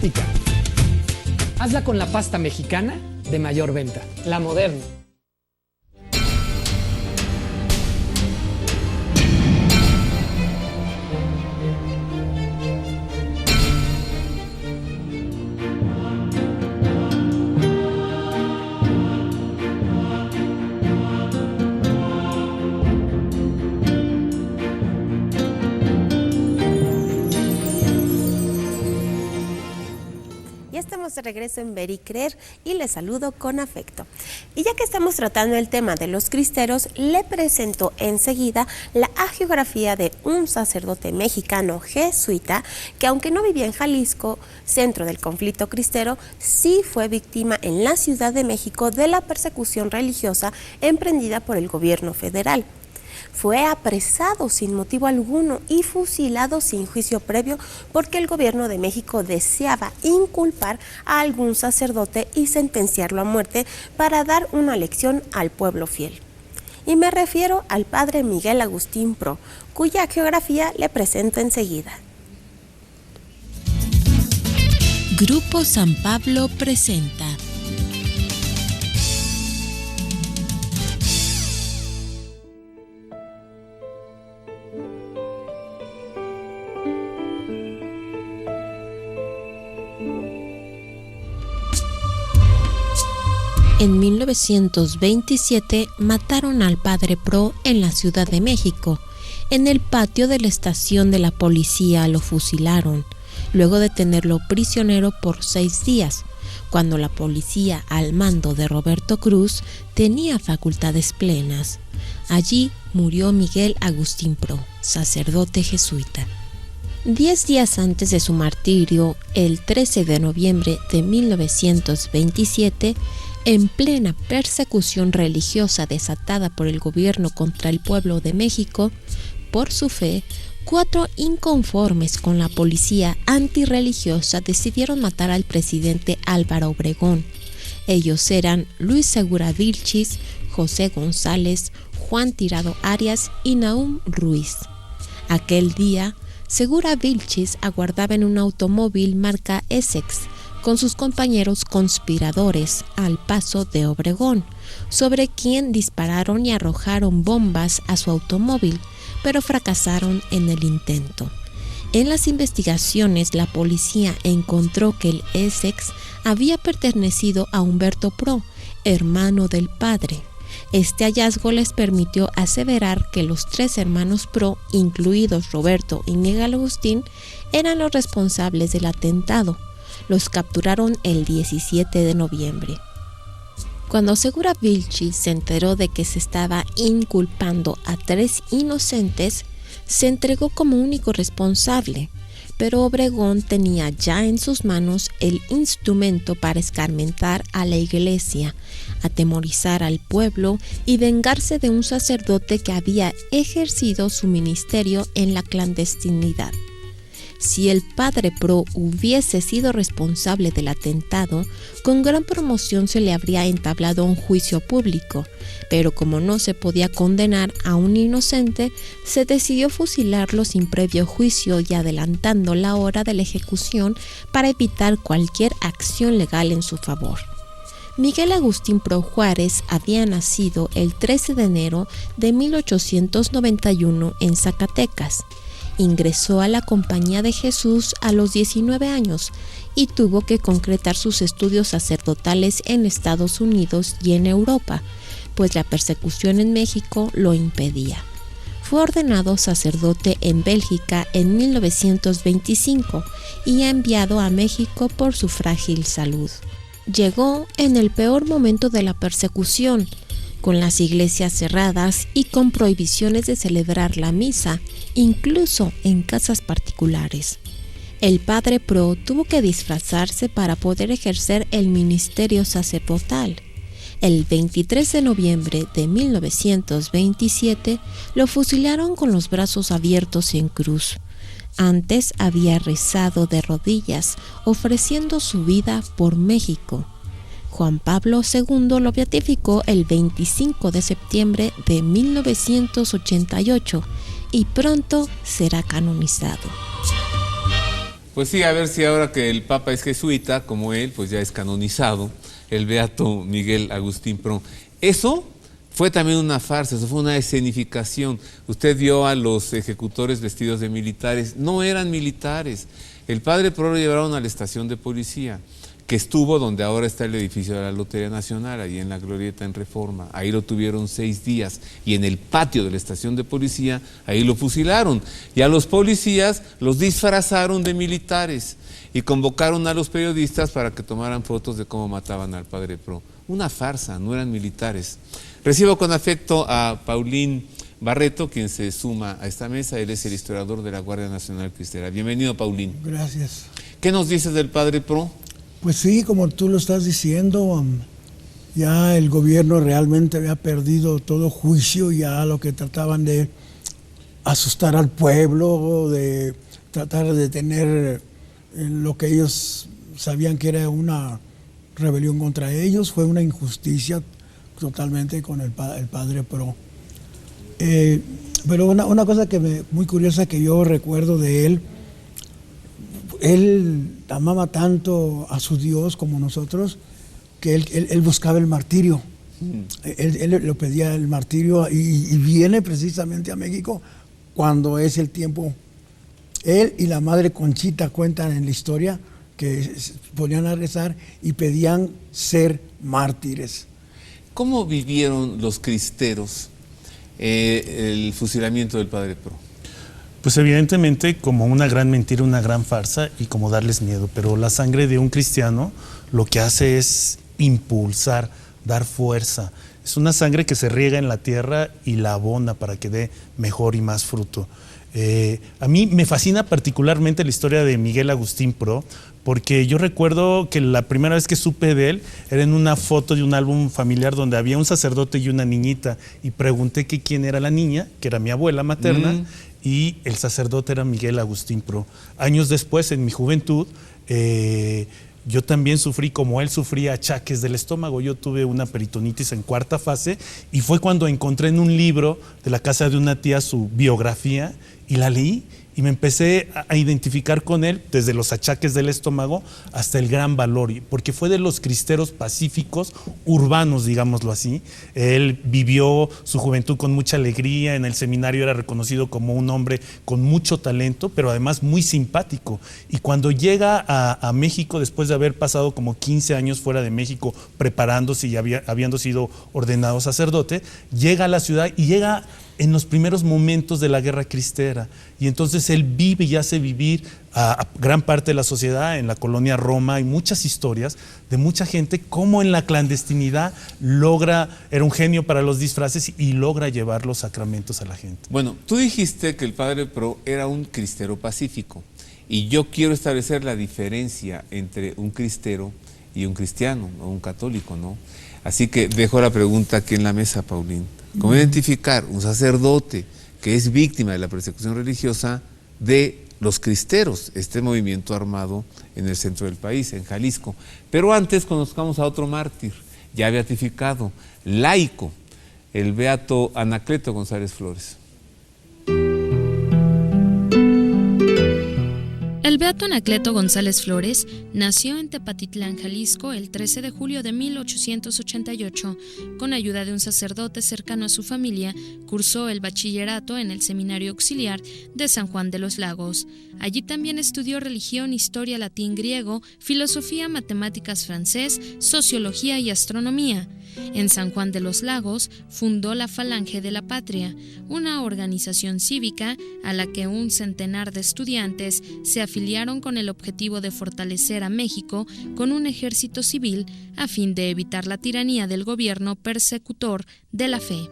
práctica. Hazla con la pasta mexicana de mayor venta, La Moderna. Estamos de regreso en Ver y Creer y les saludo con afecto. Y ya que estamos tratando el tema de los cristeros, le presento enseguida la hagiografía de un sacerdote mexicano jesuita que, aunque no vivía en Jalisco, centro del conflicto cristero, sí fue víctima en la Ciudad de México de la persecución religiosa emprendida por el gobierno federal. Fue apresado sin motivo alguno y fusilado sin juicio previo porque el gobierno de México deseaba inculpar a algún sacerdote y sentenciarlo a muerte para dar una lección al pueblo fiel. Y me refiero al padre Miguel Agustín Pro, cuya geografía le presento enseguida. Grupo San Pablo presenta En 1927 mataron al padre Pro en la Ciudad de México. En el patio de la estación de la policía lo fusilaron, luego de tenerlo prisionero por 6 días, cuando la policía al mando de Roberto Cruz tenía facultades plenas. Allí murió Miguel Agustín Pro, sacerdote jesuita. 10 días antes de su martirio, el 13 de noviembre de 1927, en plena persecución religiosa desatada por el gobierno contra el pueblo de México, por su fe, 4 inconformes con la policía antirreligiosa decidieron matar al presidente Álvaro Obregón. Ellos eran Luis Segura Vilchis, José González, Juan Tirado Arias y Nahum Ruiz. Aquel día, Segura Vilchis aguardaba en un automóvil marca Essex con sus compañeros conspiradores al paso de Obregón, sobre quien dispararon y arrojaron bombas a su automóvil, pero fracasaron en el intento. En las investigaciones, la policía encontró que el Essex había pertenecido a Humberto Pro, hermano del padre. Este hallazgo les permitió aseverar que los 3 hermanos Pro, incluidos Roberto y Miguel Agustín, eran los responsables del atentado. Los capturaron el 17 de noviembre. Cuando Segura Vilchis se enteró de que se estaba inculpando a 3 inocentes, se entregó como único responsable, pero Obregón tenía ya en sus manos el instrumento para escarmentar a la iglesia, atemorizar al pueblo y vengarse de un sacerdote que había ejercido su ministerio en la clandestinidad. Si el padre Pro hubiese sido responsable del atentado, con gran promoción se le habría entablado un juicio público, pero como no se podía condenar a un inocente, se decidió fusilarlo sin previo juicio y adelantando la hora de la ejecución para evitar cualquier acción legal en su favor. Miguel Agustín Pro Juárez había nacido el 13 de enero de 1891 en Zacatecas. Ingresó a la Compañía de Jesús a los 19 años y tuvo que concretar sus estudios sacerdotales en Estados Unidos y en Europa, pues la persecución en México lo impedía. Fue ordenado sacerdote en Bélgica en 1925 y enviado a México por su frágil salud. Llegó en el peor momento de la persecución, con las iglesias cerradas y con prohibiciones de celebrar la misa, incluso en casas particulares. El padre Pro tuvo que disfrazarse para poder ejercer el ministerio sacerdotal. El 23 de noviembre de 1927 lo fusilaron con los brazos abiertos en cruz. Antes había rezado de rodillas, ofreciendo su vida por México. Juan Pablo II lo beatificó el 25 de septiembre de 1988 y pronto será canonizado. Pues sí, a ver si ahora que el Papa es jesuita, como él, pues ya es canonizado, el beato Miguel Agustín Pro. Eso fue también una farsa, eso fue una escenificación. Usted vio a los ejecutores vestidos de militares, no eran militares. El padre Pro lo llevaron a la estación de policía, que estuvo donde ahora está el edificio de la Lotería Nacional, ahí en la Glorieta en Reforma. Ahí lo tuvieron 6 días y en el patio de la estación de policía, ahí lo fusilaron. Y a los policías los disfrazaron de militares y convocaron a los periodistas para que tomaran fotos de cómo mataban al padre Pro. Una farsa, no eran militares. Recibo con afecto a Paulín Barreto, quien se suma a esta mesa. Él es el historiador de la Guardia Nacional Cristera. Bienvenido, Paulín. Gracias. ¿Qué nos dices del padre Pro? Pues sí, como tú lo estás diciendo, ya el gobierno realmente había perdido todo juicio, ya lo que trataban de asustar al pueblo, de tratar de tener lo que ellos sabían que era una rebelión contra ellos, fue una injusticia totalmente con el padre Pro. Pero una cosa muy curiosa que yo recuerdo de él amaba tanto a su Dios como nosotros, que él buscaba el martirio. Él lo pedía el martirio y viene precisamente a México cuando es el tiempo. Él y la madre Conchita cuentan en la historia que se ponían a rezar y pedían ser mártires. ¿Cómo vivieron los cristeros el fusilamiento del padre Pro? Pues evidentemente como una gran mentira, una gran farsa y como darles miedo, pero la sangre de un cristiano lo que hace es impulsar, dar fuerza. Es una sangre que se riega en la tierra y la abona para que dé mejor y más fruto. A mí me fascina particularmente la historia de Miguel Agustín Pro, porque yo recuerdo que la primera vez que supe de él era en una foto de un álbum familiar donde había un sacerdote y una niñita, y pregunté que quién era la niña, que era mi abuela materna, y el sacerdote era Miguel Agustín Pro. Años después, en mi juventud, yo también sufrí, como él sufría, achaques del estómago. Yo tuve una peritonitis en 4ª fase y fue cuando encontré en un libro de la casa de una tía su biografía y la leí y me empecé a identificar con él desde los achaques del estómago hasta el gran valor, porque fue de los cristeros pacíficos urbanos, digámoslo así. Él vivió su juventud con mucha alegría, en el seminario era reconocido como un hombre con mucho talento, pero además muy simpático. Y cuando llega a México, después de haber pasado como 15 años fuera de México preparándose y habiendo sido ordenado sacerdote, llega a la ciudad y llega en los primeros momentos de la guerra cristera, y entonces él vive y hace vivir a gran parte de la sociedad. En la colonia Roma hay muchas historias de mucha gente cómo en la clandestinidad era un genio para los disfraces y logra llevar los sacramentos a la gente. Bueno, tú dijiste que el padre Pro era un cristero pacífico, y yo quiero establecer la diferencia entre un cristero y un cristiano o un católico, ¿no? Así que dejo la pregunta aquí en la mesa, Paulín. ¿Cómo identificar un sacerdote que es víctima de la persecución religiosa de los cristeros, este movimiento armado en el centro del país, en Jalisco? Pero antes conozcamos a otro mártir, ya beatificado, laico, el beato Anacleto González Flores. El beato Anacleto González Flores nació en Tepatitlán, Jalisco, el 13 de julio de 1888. Con ayuda de un sacerdote cercano a su familia, cursó el bachillerato en el Seminario Auxiliar de San Juan de los Lagos. Allí también estudió religión, historia, latín, griego, filosofía, matemáticas, francés, sociología y astronomía. En San Juan de los Lagos fundó la Falange de la Patria, una organización cívica a la que un centenar de estudiantes se afiliaron con el objetivo de fortalecer a México con un ejército civil a fin de evitar la tiranía del gobierno persecutor de la fe.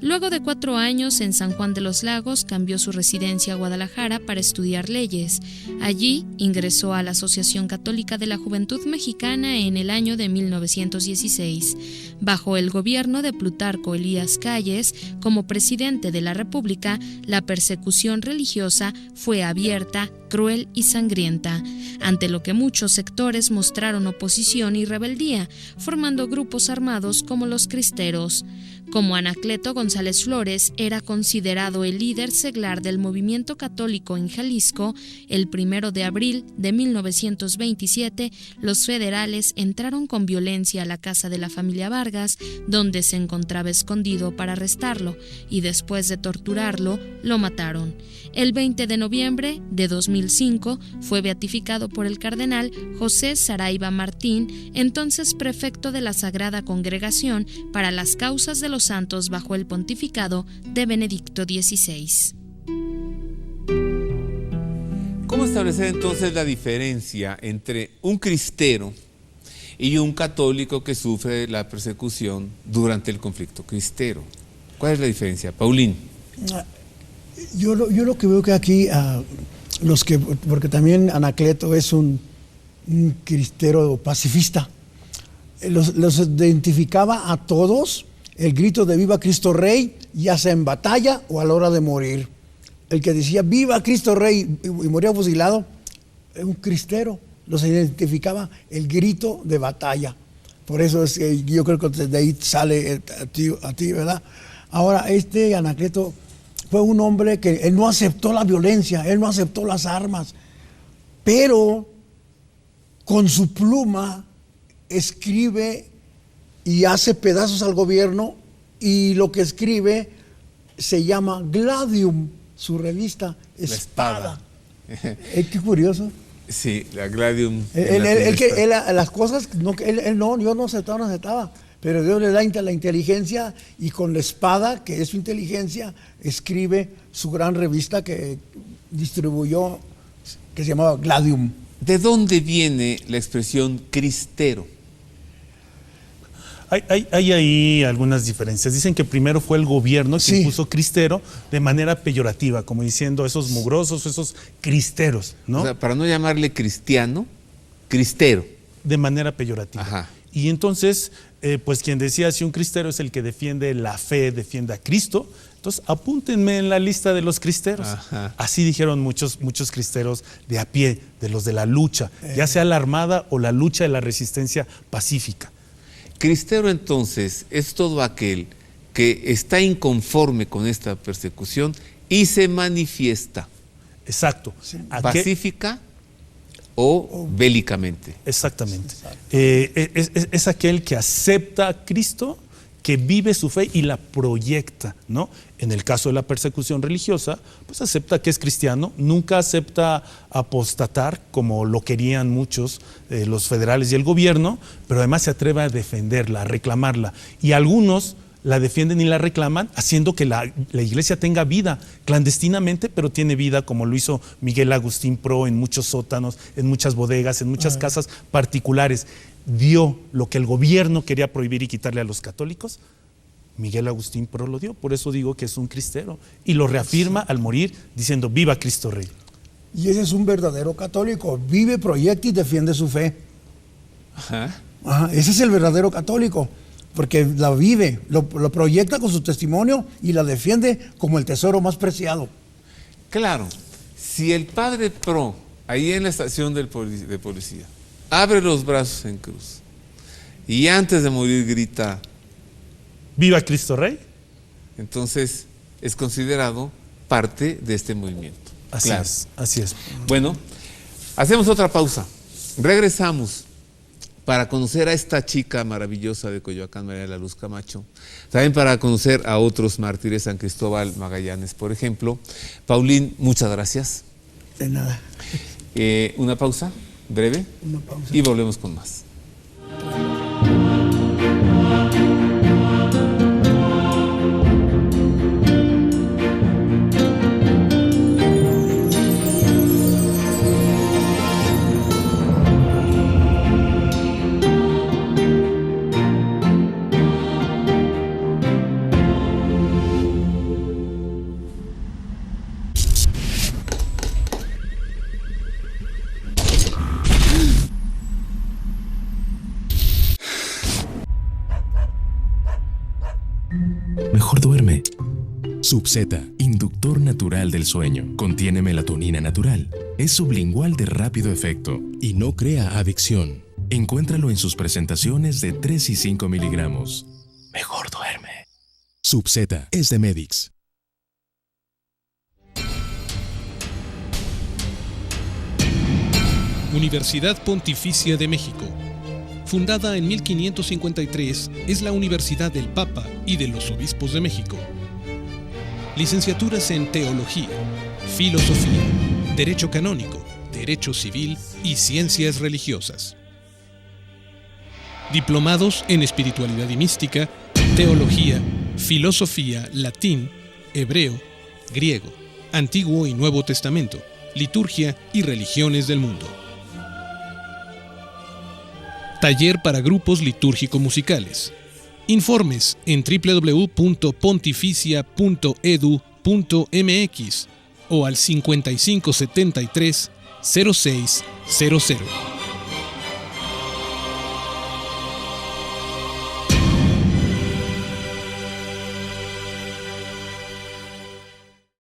Luego de 4 años en San Juan de los Lagos, cambió su residencia a Guadalajara para estudiar leyes. Allí ingresó a la Asociación Católica de la Juventud Mexicana en el año de 1916. Bajo el gobierno de Plutarco Elías Calles, como presidente de la República, la persecución religiosa fue abierta, cruel y sangrienta, ante lo que muchos sectores mostraron oposición y rebeldía, formando grupos armados como los cristeros. Como Anacleto González Flores era considerado el líder seglar del movimiento católico en Jalisco, el 1 de abril de 1927, los federales entraron con violencia a la casa de la familia Vargas, donde se encontraba escondido, para arrestarlo, y después de torturarlo, lo mataron. El 20 de noviembre de 2005 fue beatificado por el cardenal José Saraiva Martín, entonces prefecto de la Sagrada Congregación para las Causas de los Santos bajo el pontificado de Benedicto XVI. ¿Cómo establecer entonces la diferencia entre un cristero y un católico que sufre la persecución durante el conflicto cristero? ¿Cuál es la diferencia? Paulín. Yo lo que veo que aquí, porque también Anacleto es un cristero pacifista, los identificaba a todos, el grito de Viva Cristo Rey, ya sea en batalla o a la hora de morir. El que decía Viva Cristo Rey y moría fusilado, es un cristero, los identificaba el grito de batalla. Por eso es que yo creo que de ahí sale a ti, ¿verdad? Ahora, Anacleto fue un hombre que él no aceptó la violencia, él no aceptó las armas, pero con su pluma escribe y hace pedazos al gobierno, y lo que escribe se llama Gladium, su revista, Espada. Qué curioso. Sí, la Gladium. Las cosas, yo no aceptaba, pero Dios le da la inteligencia, y con la espada, que es su inteligencia, escribe su gran revista que distribuyó, que se llamaba Gladium. ¿De dónde viene la expresión cristero? Hay ahí algunas diferencias. Dicen que primero fue el gobierno que puso cristero de manera peyorativa, como diciendo esos mugrosos, esos cristeros, ¿no? O sea, para no llamarle cristiano, cristero. De manera peyorativa. Ajá. Y entonces, pues quien decía, si un cristero es el que defiende la fe, defiende a Cristo, entonces apúntenme en la lista de los cristeros. Ajá. Así dijeron muchos cristeros de a pie, de los de la lucha, ya sea la armada o la lucha de la resistencia pacífica. Cristero entonces es todo aquel que está inconforme con esta persecución y se manifiesta. Exacto. Pacífica o bélicamente. Exactamente. Es aquel que acepta a Cristo, que vive su fe y la proyecta, ¿no? En el caso de la persecución religiosa, pues acepta que es cristiano, nunca acepta apostatar como lo querían muchos, los federales y el gobierno, pero además se atreve a defenderla, a reclamarla. Y algunos la defienden y la reclaman, haciendo que la iglesia tenga vida clandestinamente, pero tiene vida, como lo hizo Miguel Agustín Pro en muchos sótanos, en muchas bodegas, en muchas casas particulares. Dio lo que el gobierno quería prohibir y quitarle a los católicos. Miguel Agustín Pro lo dio, por eso digo que es un cristero, y lo reafirma al morir diciendo Viva Cristo Rey. Y ese es un verdadero católico, vive, proyecta y defiende su fe. Ajá. Ese es el verdadero católico, porque la vive, lo proyecta con su testimonio y la defiende como el tesoro más preciado. Claro, si el padre Pro, ahí en la estación de policía, abre los brazos en cruz y antes de morir grita Viva Cristo Rey, entonces es considerado parte de este movimiento. Así es. Bueno, hacemos otra pausa. Regresamos para conocer a esta chica maravillosa de Coyoacán, María de la Luz Camacho. También para conocer a otros mártires, San Cristóbal Magallanes, por ejemplo. Paulín, muchas gracias. De nada. Una pausa breve. Una pausa. Y volvemos con más. mejor duerme. Subzeta, inductor natural del sueño. Contiene melatonina natural. Es sublingual de rápido efecto y no crea adicción. Encuéntralo en sus presentaciones de 3 y 5 miligramos. Mejor duerme. Subzeta es de Medix. Universidad Pontificia de México. Fundada en 1553, es la Universidad del Papa y de los Obispos de México. Licenciaturas en Teología, Filosofía, Derecho Canónico, Derecho Civil y Ciencias Religiosas. Diplomados en Espiritualidad y Mística, Teología, Filosofía, Latín, Hebreo, Griego, Antiguo y Nuevo Testamento, Liturgia y Religiones del Mundo. Taller para grupos litúrgico-musicales. Informes en www.pontificia.edu.mx o al 5573 0600.